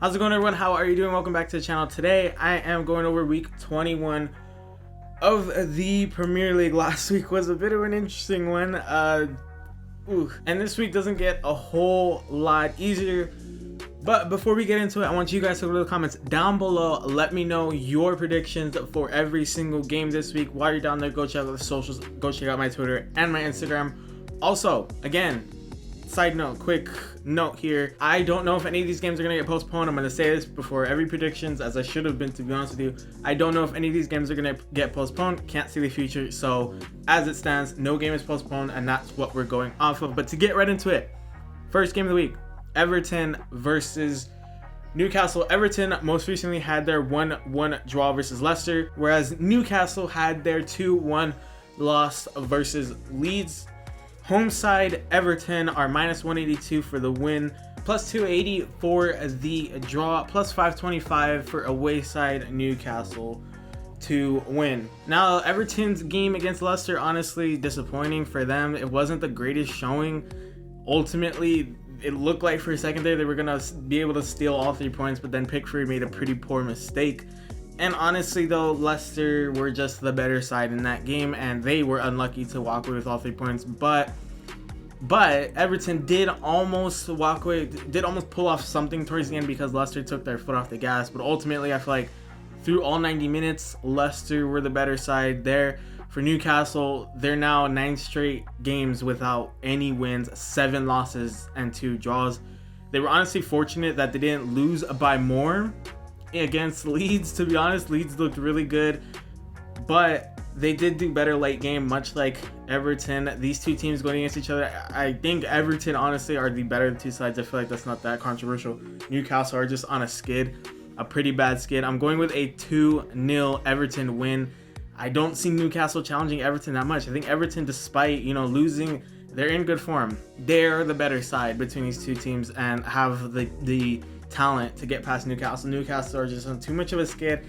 How's it going, everyone? How are you doing? Welcome back to the channel. Today I am going over week 21 of the Premier League. Last week was a bit of an interesting one, and this week doesn't get a whole lot easier. But before we get into it, I want you guys to go to the comments down below. Let me know your predictions for every single game this week. While you're down there, go check out the socials. Go check out my Twitter and my Instagram. Also, again, side note, quick note here. I don't know if any of these games are going to get postponed. I'm going to say this before every predictions, as I should have been, to be honest with you. I don't know if any of these games are going to get postponed. Can't see the future. So as it stands, no game is postponed, and that's what we're going off of. But to get right into it, first game of the week, Everton versus Newcastle. Everton most recently had their 1-1 draw versus Leicester, whereas Newcastle had their 2-1 loss versus Leeds. Home side Everton are minus 182 for the win, plus 280 for the draw, plus 525 for away side Newcastle to win. Now, Everton's game against Leicester, honestly disappointing for them. It wasn't the greatest showing. Ultimately, it looked like for a second there they were going to be able to steal all 3 points, but then Pickford made a pretty poor mistake. And honestly though, Leicester were just the better side in that game, and they were unlucky to walk away with all 3 points. But Everton did almost walk away, did almost pull off something towards the end, because Leicester took their foot off the gas. But ultimately, I feel like through all 90 minutes, Leicester were the better side there. For Newcastle, they're now 9 straight games without any wins, 7 losses and 2 draws. They were honestly fortunate that they didn't lose by more against Leeds. To be honest, Leeds looked really good, but they did do better late game, much like Everton. These two teams going against each other, I think Everton honestly are the better of the two sides. I feel like that's not that controversial. Newcastle are just on a skid, a pretty bad skid. I'm going with a 2-0 Everton win. I don't see Newcastle challenging Everton that much. I think Everton, despite losing, they're in good form. They're the better side between these two teams and have the talent to get past Newcastle. Newcastle are just on too much of a skid.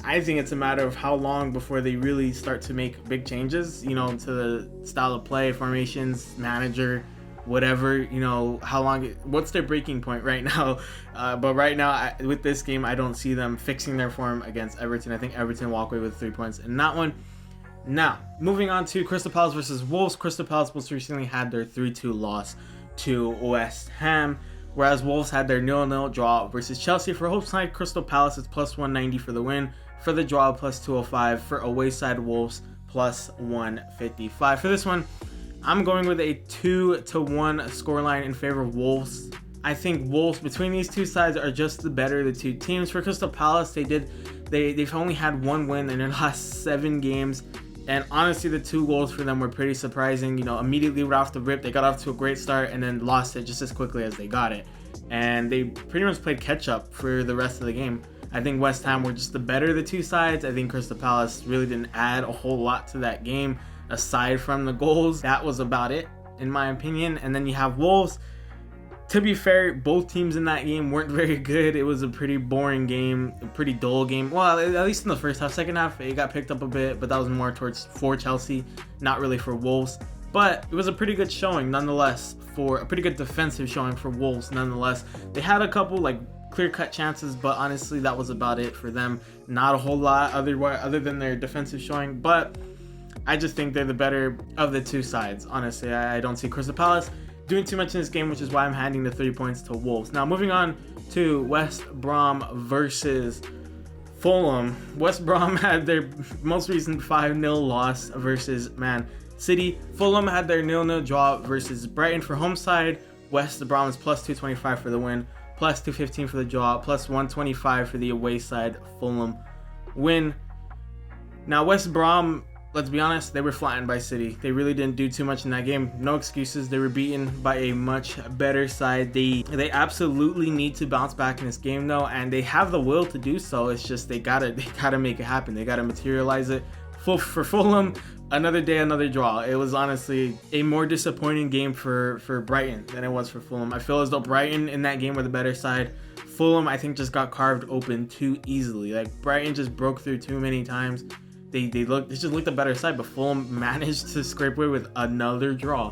I think it's a matter of how long before they really start to make big changes, to the style of play, formations, manager, whatever, how long, what's their breaking point right now. But right now, with this game, I don't see them fixing their form against Everton. I think Everton walk away with 3 points in that one. Now, moving on to Crystal Palace versus Wolves. Crystal Palace most recently had their 3-2 loss to West Ham, whereas Wolves had their 0-0 draw versus Chelsea. For home side Crystal Palace, it's plus 190 for the win. For the draw, plus 205. For away side Wolves, plus 155. For this one, I'm going with a 2-1 scoreline in favor of Wolves. I think Wolves, between these two sides, are just the better of the two teams. For Crystal Palace, they've only had 1 win in their last 7 games. And honestly, the 2 goals for them were pretty surprising. Immediately right off the rip, they got off to a great start and then lost it just as quickly as they got it. And they pretty much played catch up for the rest of the game. I think West Ham were just the better of the two sides. I think Crystal Palace really didn't add a whole lot to that game aside from the goals. That was about it, in my opinion. And then you have Wolves. To be fair, both teams in that game weren't very good. It was a pretty boring game, a pretty dull game. Well, at least in the first half. Second half, it got picked up a bit, but that was more for Chelsea, not really for Wolves. But it was a pretty good showing nonetheless, for a pretty good defensive showing for Wolves nonetheless. They had a couple clear-cut chances, but honestly, that was about it for them. Not a whole lot other than their defensive showing, but I just think they're the better of the two sides. Honestly, I don't see Crystal Palace doing too much in this game, which is why I'm handing the 3 points to Wolves. Now, moving on to West Brom versus Fulham. West Brom had their most recent 5-0 loss versus Man City. Fulham had their 0-0 draw versus Brighton. For home side, West Brom is plus 225 for the win, plus 215 for the draw, plus 125 for the away side Fulham win. Now, West Brom, let's be honest, they were flattened by City. They really didn't do too much in that game. No excuses. They were beaten by a much better side. They absolutely need to bounce back in this game though, and they have the will to do so. It's just they gotta make it happen. They gotta materialize it. For Fulham, another day, another draw. It was honestly a more disappointing game for Brighton than it was for Fulham. I feel as though Brighton in that game were the better side. Fulham, I think, just got carved open too easily. Brighton just broke through too many times. They just looked the better side, but Fulham managed to scrape away with another draw.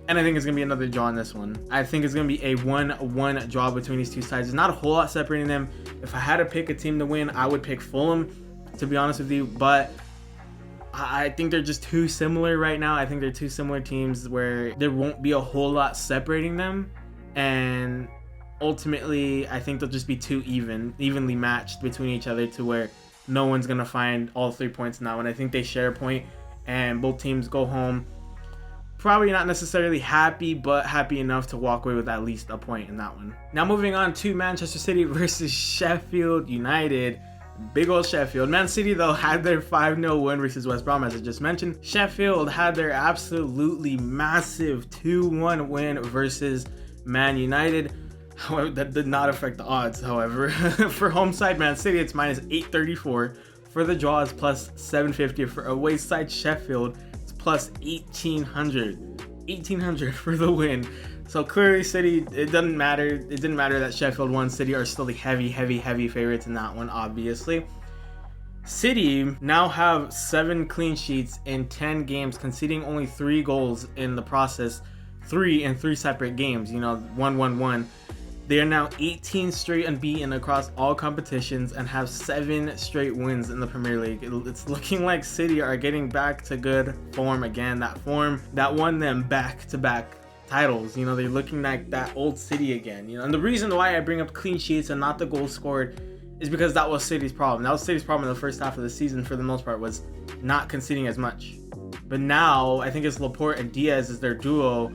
And I think it's going to be another draw in this one. I think it's going to be a 1-1 draw between these two sides. There's not a whole lot separating them. If I had to pick a team to win, I would pick Fulham, to be honest with you. But I think they're just too similar right now. I think they're two similar teams where there won't be a whole lot separating them. And ultimately, I think they'll just be too evenly matched between each other to where no one's going to find all 3 points now. And I think they share a point and both teams go home probably not necessarily happy, but happy enough to walk away with at least a point in that one. Now moving on to Manchester City versus Sheffield United. Big old Sheffield. Man City, though, had their 5-0 win versus West Brom, as I just mentioned. Sheffield had their absolutely massive 2-1 win versus Man United. However, that did not affect the odds, however. For home side Man City, it's minus 834. For the draw, it's plus 750. For away side Sheffield, it's plus 1800. 1800 for the win. So clearly City, it doesn't matter. It didn't matter that Sheffield won. City are still the heavy favorites in that one, obviously. City now have 7 clean sheets in 10 games, conceding only 3 goals in the process. 3 in 3 separate games, 1-1-1. They are now 18 straight unbeaten across all competitions and have 7 straight wins in the Premier League. It's looking like City are getting back to good form again. That form that won them back-to-back titles. They're looking like that old City again. And the reason why I bring up clean sheets and not the goals scored is because that was City's problem. That was City's problem in the first half of the season for the most part, was not conceding as much. But now, I think it's Laporte and Diaz is their duo.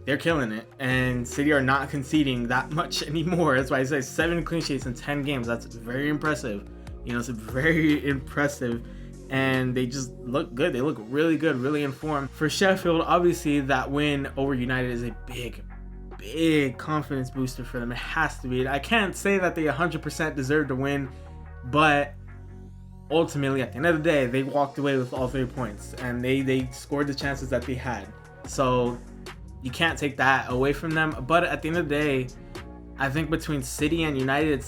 They're killing it, and City are not conceding that much anymore. That's why I say 7 clean sheets in 10 games. That's very impressive. It's very impressive, and they just look good. They look really good, really in form. For Sheffield, obviously, that win over United is a big confidence booster for them. It has to be. I can't say that they 100% deserve to win, but ultimately, at the end of the day, they walked away with all 3 points, and they scored the chances that they had. So you can't take that away from them. But at the end of the day, I think between City and United,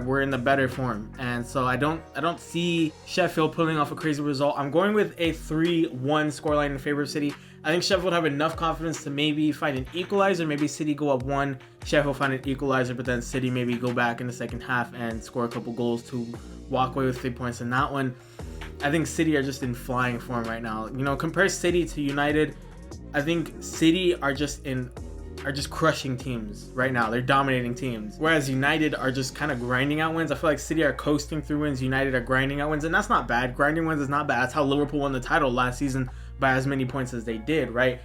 we're in the better form. And so I don't see Sheffield pulling off a crazy result. I'm going with a 3-1 scoreline in favor of City. I think Sheffield have enough confidence to maybe find an equalizer. Maybe City go up 1, Sheffield find an equalizer, but then City maybe go back in the second half and score a couple goals to walk away with 3 points in that one. I think City are just in flying form right now. Compare City to United. I think City are just crushing teams right now. They're dominating teams. Whereas United are just kind of grinding out wins. I feel like City are coasting through wins. United are grinding out wins. And that's not bad. Grinding wins is not bad. That's how Liverpool won the title last season by as many points as they did, right?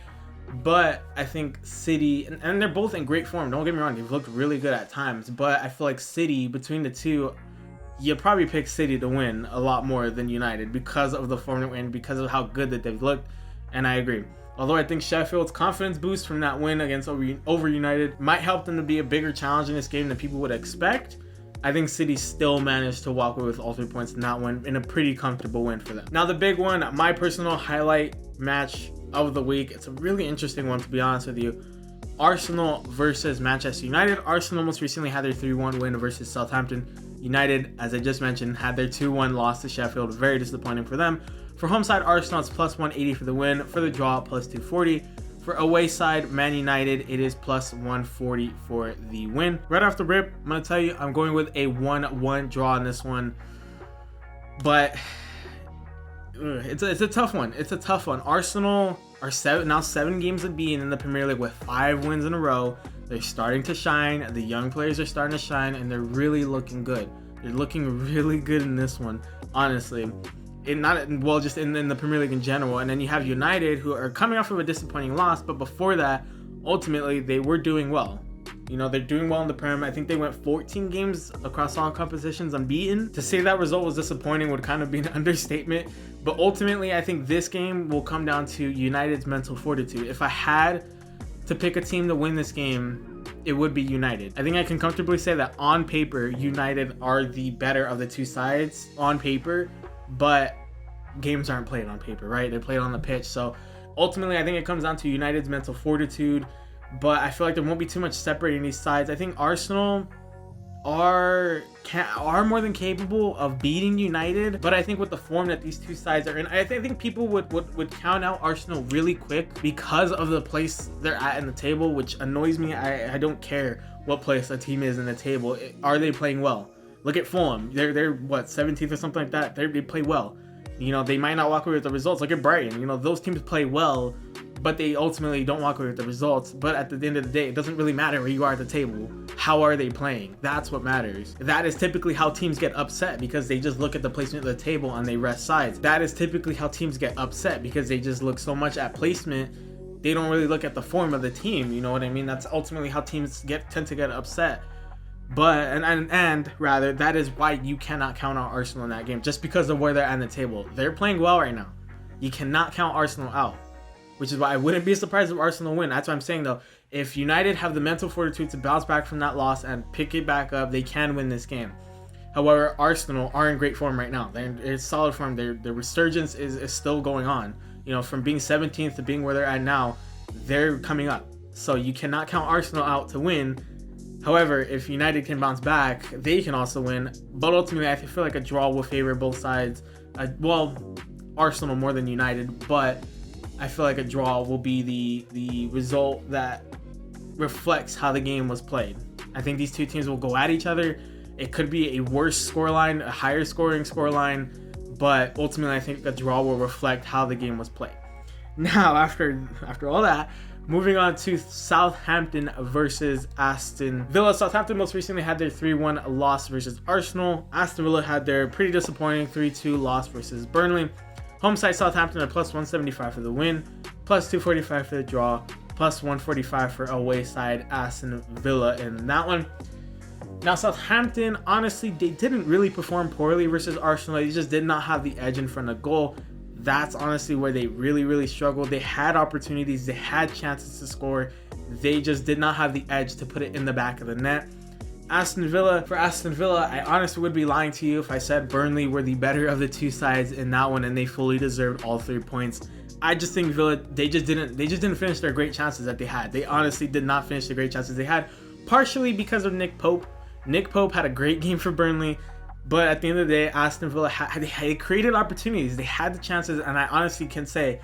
But I think City, and they're both in great form. Don't get me wrong. They've looked really good at times. But I feel like City, between the two, you probably pick City to win a lot more than United because of the form and because of how good that they've looked. And I agree. Although I think Sheffield's confidence boost from that win against over United might help them to be a bigger challenge in this game than people would expect, I think City still managed to walk away with all 3 points in that one in a pretty comfortable win for them. Now the big one, my personal highlight match of the week. It's a really interesting one, to be honest with you. Arsenal versus Manchester United. Arsenal most recently had their 3-1 win versus Southampton. United, as I just mentioned, had their 2-1 loss to Sheffield. Very disappointing for them. For home side, Arsenal, it's plus 180 for the win. For the draw, plus 240. For away side, Man United, it is plus 140 for the win. Right off the rip, I'm going to tell you, I'm going with a 1-1 draw in this one. But it's a tough one. It's a tough one. Arsenal are now 7 games unbeaten in the Premier League with 5 wins in a row. They're starting to shine. The young players are starting to shine, and they're really looking good. They're looking really good in this one, honestly. Just in the Premier League in general. And then you have United, who are coming off of a disappointing loss, but before that, ultimately, they were doing well. They're doing well in the Prem. I think they went 14 games across all competitions unbeaten. To say that result was disappointing would kind of be an understatement. But ultimately, I think this game will come down to United's mental fortitude. If I had to pick a team to win this game, it would be United. I think I can comfortably say that on paper, United are the better of the two sides on paper. But games aren't played on paper, right? They're played on the pitch. So ultimately, I think it comes down to United's mental fortitude. But I feel like there won't be too much separating these sides. I think Arsenal are more than capable of beating United, but I think with the form that these two sides are in, I think people would count out Arsenal really quick because of the place they're at in the table, which annoys me. I don't care what place a team is in the table. Are they playing well? Look at Fulham. They're what, 17th or something like that. They play well. You know, they might not walk away with the results. Look at Brighton. You know, those teams play well, but they ultimately don't walk away with the results. But at the end of the day, it doesn't really matter where you are at the table. How are they playing? That's what matters. That is typically how teams get upset, because they just look at the placement of the table and they rest sides. That is typically how teams get upset, because they just look so much at placement. They don't really look at the form of the team. You know what I mean? That's ultimately how teams tend to get upset. But and rather, that is why you cannot count out Arsenal in that game, just because of where they're at the table. They're playing well right now. You cannot count Arsenal out, which is why I wouldn't be surprised if Arsenal win. That's what I'm saying, though. If United have the mental fortitude to bounce back from that loss and pick it back up, they can win this game. However, Arsenal are in great form right now. They're in solid form. Their resurgence is still going on. You know, from being 17th to being where they're at now, they're coming up. So you cannot count Arsenal out to win. However, if United can bounce back, they can also win. But ultimately, I feel like a draw will favor both sides. Well, Arsenal more than United, but I feel like a draw will be the result that reflects how the game was played. I think these two teams will go at each other. It could be a worse scoreline, a higher scoring scoreline, but ultimately I think the draw will reflect how the game was played. Now, after all that, moving on to Southampton versus Aston Villa. Southampton most recently had their 3-1 loss versus Arsenal. Aston Villa had their pretty disappointing 3-2 loss versus Burnley. Home side Southampton are plus 175 for the win, plus 245 for the draw, plus 145 for away side Aston Villa in that one. Now, Southampton, honestly, they didn't really perform poorly versus Arsenal. They just did not have the edge in front of goal. That's honestly where they really struggled. They had opportunities, they had chances to score. They just did not have the edge to put it in the back of the net. For Aston Villa, I honestly would be lying to you if I said Burnley were the better of the two sides in that one and they fully deserved all 3 points. I just think Villa, they just didn't finish their great chances that they had. They honestly did not finish the great chances they had, partially because of Nick Pope. Nick Pope had a great game for Burnley, but at the end of the day, Aston Villa they created opportunities. They had the chances, and I honestly can say,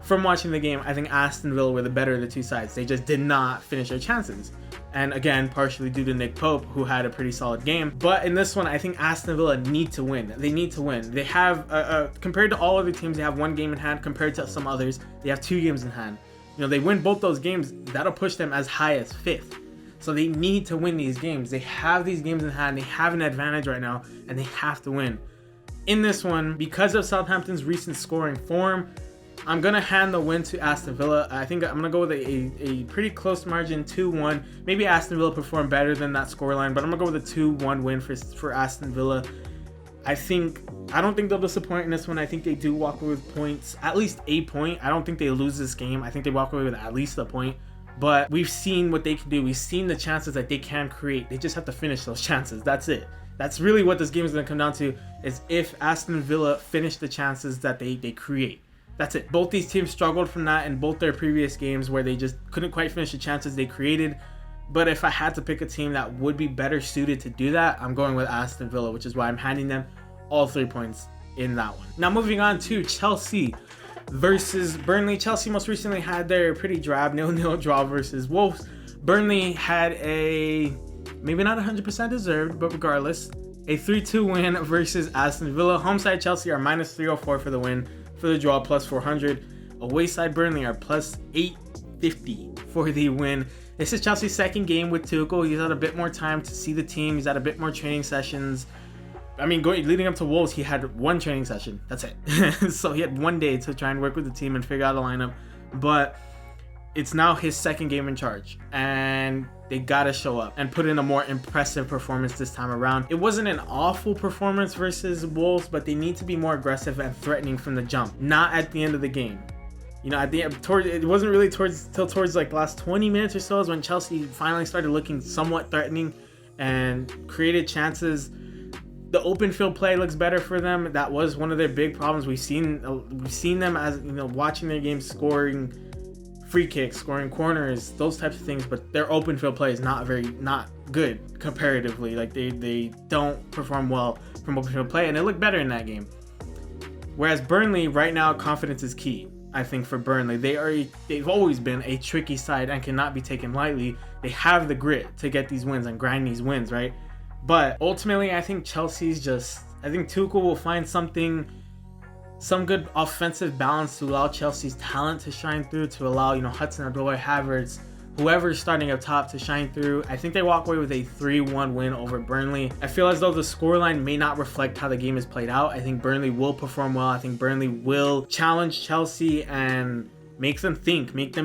from watching the game, I think Aston Villa were the better of the two sides. They just did not finish their chances. And again, partially due to Nick Pope, who had a pretty solid game. But in this one, I think Aston Villa need to win. They need to win. They have, compared to all other teams, they have 1 game in hand. Compared to some others, they have 2 games in hand. You know, they win both those games, that'll push them as high as 5th. So they need to win these games. They have these games in hand. They have an advantage right now, and they have to win. In this one, because of Southampton's recent scoring form, I'm going to hand the win to Aston Villa. I think I'm going to go with a pretty close margin, 2-1. Maybe Aston Villa performed better than that scoreline, but I'm going to go with a 2-1 win for Aston Villa. I don't think they'll disappoint in this one. I think they do walk away with points, at least a point. I don't think they lose this game. I think they walk away with at least a point. But we've seen what they can do. We've seen the chances that they can create. They just have to finish those chances. That's it. That's really what this game is going to come down to, is if Aston Villa finish the chances that they create. That's it. Both these teams struggled from that in both their previous games, where they just couldn't quite finish the chances they created. But if I had to pick a team that would be better suited to do that, I'm going with Aston Villa, which is why I'm handing them all 3 points in that one. Now moving on to Chelsea versus Burnley. Chelsea most recently had their pretty drab 0-0 draw versus Wolves. Burnley had a, maybe not 100% deserved, but regardless, a 3-2 win versus Aston Villa. Home side Chelsea are minus 304 for the win. For the draw, plus 400. Away side Burnley are plus 850 for the win. This is Chelsea's second game with Tuchel. He's had a bit more time to see the team. He's had a bit more training sessions. I mean, leading up to Wolves, he had 1 training session. That's it. So he had 1 day to try and work with the team and figure out a lineup. But it's now his second game in charge, and they gotta show up and put in a more impressive performance this time around. It wasn't an awful performance versus Wolves, but they need to be more aggressive and threatening from the jump, not at the end of the game. You know, at the end, it wasn't really towards like the last 20 minutes or so is when Chelsea finally started looking somewhat threatening and created chances. The open field play looks better for them. That was one of their big problems. We've seen them, as you know, watching their games, scoring free kicks, scoring corners, those types of things, but their open field play is not good comparatively. Like they don't perform well from open field play, and they look better in that game. Whereas Burnley right now, confidence is key. I think for Burnley, they've always been a tricky side and cannot be taken lightly. They have the grit to get these wins and grind these wins, right? But ultimately, I think I think Tuchel will find some good offensive balance to allow Chelsea's talent to shine through, to allow, Hudson-Odoi, Havertz, whoever's starting up top to shine through. I think they walk away with a 3-1 win over Burnley. I feel as though the scoreline may not reflect how the game is played out. I think Burnley will perform well. I think Burnley will challenge Chelsea and make them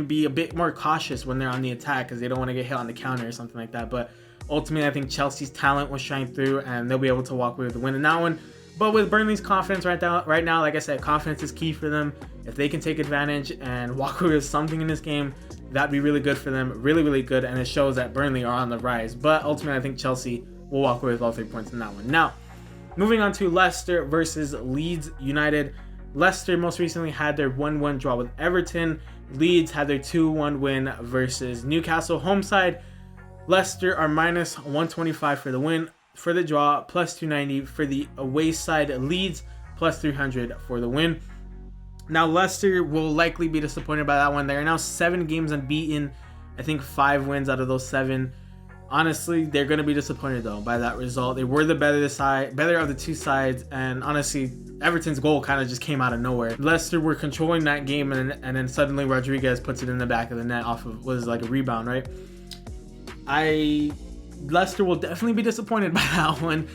be a bit more cautious when they're on the attack, because they don't want to get hit on the counter or something like that. But ultimately, I think Chelsea's talent will shine through and they'll be able to walk away with the win in that one. But with Burnley's confidence right now, like I said, confidence is key for them. If they can take advantage and walk away with something in this game, that'd be really good for them. Really, really good. And it shows that Burnley are on the rise. But ultimately, I think Chelsea will walk away with all 3 points in that one. Now, moving on to Leicester versus Leeds United. Leicester most recently had their 1-1 draw with Everton. Leeds had their 2-1 win versus Newcastle. Home side, Leicester are minus 125 for the win. For the draw, plus 290. For the away side, Leeds, plus 300 for the win. Now, Leicester will likely be disappointed by that one. They are now 7 games unbeaten. I think 5 wins out of those 7. Honestly, they're going to be disappointed, though, by that result. They were the better of the two sides, and honestly, Everton's goal kind of just came out of nowhere. Leicester were controlling that game, and then suddenly Rodriguez puts it in the back of the net was like a rebound, right? Leicester will definitely be disappointed by that one,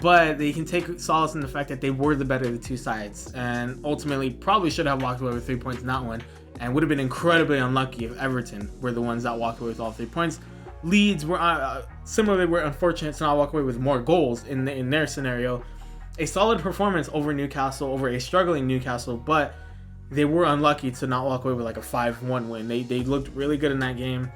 but they can take solace in the fact that they were the better of the two sides, and ultimately probably should have walked away with 3 points in that one, and would have been incredibly unlucky if Everton were the ones that walked away with all 3 points. Leeds were similarly were unfortunate to not walk away with more goals in their scenario. A solid performance over Newcastle, over a struggling Newcastle, but they were unlucky to not walk away with like a 5-1 win. They looked really good in that game.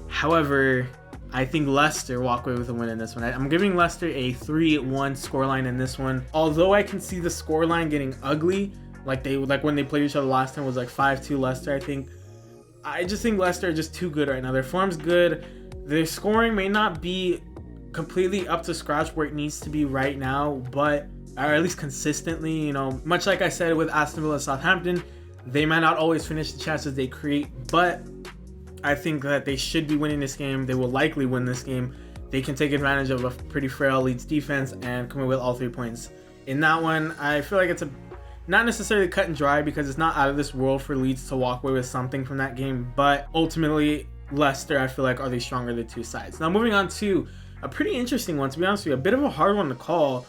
However, I think Leicester walk away with a win in this one. I'm giving Leicester a 3-1 scoreline in this one. Although I can see the scoreline getting ugly, like when they played each other last time was like 5-2 Leicester, I think. I just think Leicester are just too good right now. Their form's good. Their scoring may not be completely up to scratch where it needs to be right now, but or at least consistently, much like I said with Aston Villa and Southampton, they might not always finish the chances they create, but I think that they should be winning this game. They will likely win this game. They can take advantage of a pretty frail Leeds defense and come away with all 3 points. In that one, I feel like it's not necessarily cut and dry, because it's not out of this world for Leeds to walk away with something from that game, but ultimately, Leicester, I feel like, are the stronger of the two sides. Now, moving on to a pretty interesting one, to be honest with you, a bit of a hard one to call.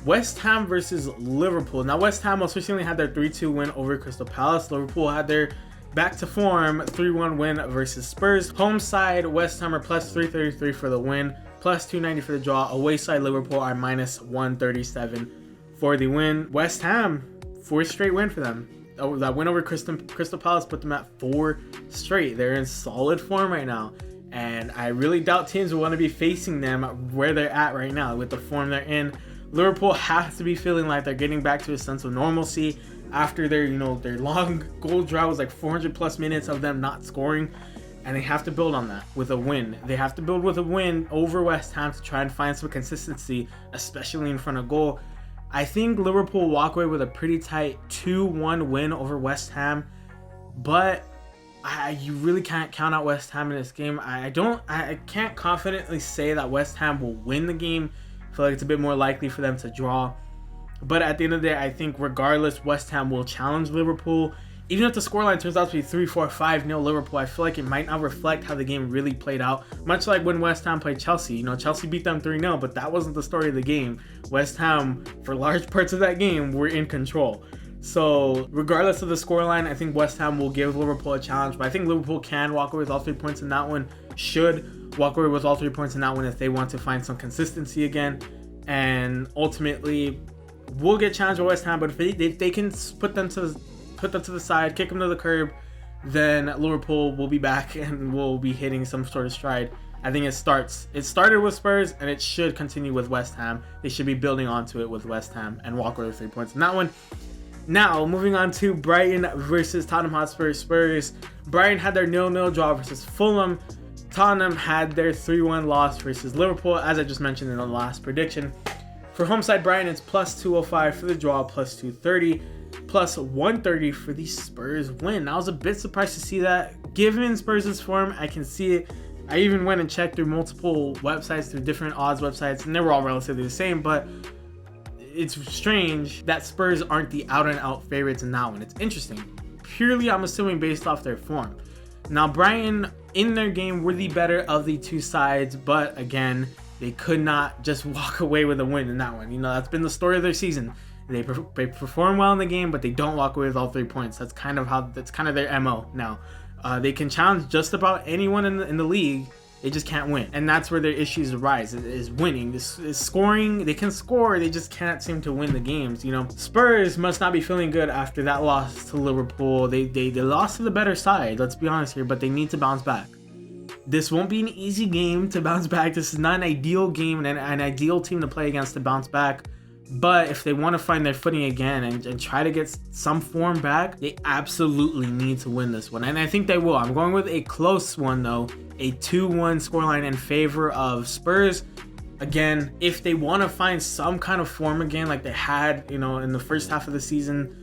West Ham versus Liverpool. Now, West Ham most recently had their 3-2 win over Crystal Palace. Liverpool had their back to form 3-1 win versus Spurs. Home side, West Ham are plus 333 for the win, plus 290 for the draw. Away side, Liverpool are minus 137 for the win. West Ham, 4th straight win for them. That win over Crystal Palace put them at 4 straight. They're in solid form right now, and I really doubt teams will want to be facing them where they're at right now with the form they're in. Liverpool has to be feeling like they're getting back to a sense of normalcy after their long goal drought was like 400 plus minutes of them not scoring, and they have to build on that with a win. They have to build with a win over West Ham to try and find some consistency, especially in front of goal. I think Liverpool walk away with a pretty tight 2-1 win over West Ham, but you really can't count out West Ham in this game. I can't confidently say that West Ham will win the game. I feel like it's a bit more likely for them to draw. But at the end of the day, I think regardless, West Ham will challenge Liverpool. Even if the scoreline turns out to be 3-4, 5-0 Liverpool, I feel like it might not reflect how the game really played out. Much like when West Ham played Chelsea. Chelsea beat them 3-0, but that wasn't the story of the game. West Ham, for large parts of that game, were in control. So regardless of the scoreline, I think West Ham will give Liverpool a challenge. But I think Liverpool can walk away with all 3 points in that one. Should walk away with all 3 points in that one if they want to find some consistency again. And ultimately, will get challenged by West Ham. But if they can put them to the side, kick them to the curb, then Liverpool will be back and will be hitting some sort of stride. I think it started with Spurs, and it should continue with West Ham. They should be building onto it with West Ham and walk away with 3 points in that one. Now, moving on to Brighton versus Tottenham Hotspur. Spurs. Brighton had their 0-0 draw versus Fulham. Tottenham had their 3-1 loss versus Liverpool, as I just mentioned in the last prediction. For home side Brighton, it's plus 205 for the draw, plus 230, plus 130 for the Spurs win. I was a bit surprised to see that. Given Spurs' form, I can see it. I even went and checked through multiple websites, through different odds websites, and they were all relatively the same, but it's strange that Spurs aren't the out-and-out favorites in that one. It's interesting. Purely, I'm assuming, based off their form. Now, Brighton, in their game, were the better of the two sides, but again, they could not just walk away with a win in that one. You know, that's been the story of their season. They perform well in the game, but they don't walk away with all 3 points. That's kind of their MO now. They can challenge just about anyone in the league. They just can't win, and that's where their issues arise. Is winning, is scoring. They can score, they just can't seem to win the games. You know, Spurs must not be feeling good after that loss to Liverpool. They lost to the better side. Let's be honest here, but they need to bounce back. This won't be an easy game to bounce back. This is not an ideal game and an ideal team to play against to bounce back. But if they want to find their footing again and try to get some form back, they absolutely need to win this one. And I think they will. I'm going with a close one, though. A 2-1 scoreline in favor of Spurs. Again, if they want to find some kind of form again like they had, you know, in the first half of the season,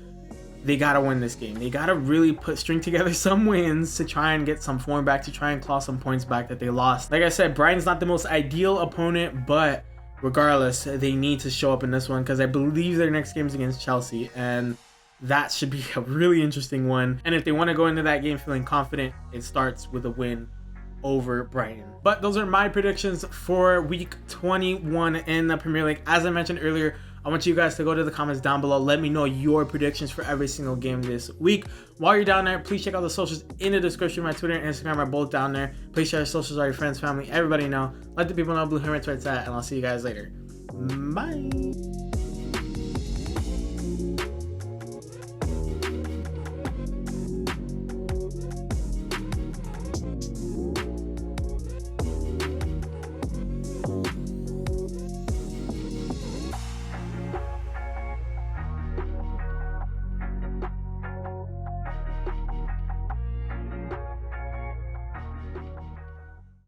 they got to win this game. They got to really string together some wins to try and get some form back, to try and claw some points back that they lost. Like I said, Brighton's not the most ideal opponent, but regardless, they need to show up in this one because I believe their next game is against Chelsea, and that should be a really interesting one. And if they want to go into that game feeling confident, it starts with a win over Brighton. But those are my predictions for week 21 in the Premier League. As I mentioned earlier, I want you guys to go to the comments down below. Let me know your predictions for every single game this week. While you're down there, please check out the socials in the description. My Twitter and Instagram are both down there. Please share your socials with your friends, family, everybody know. Let the people know Blue Hermit's where it's at, and I'll see you guys later. Bye.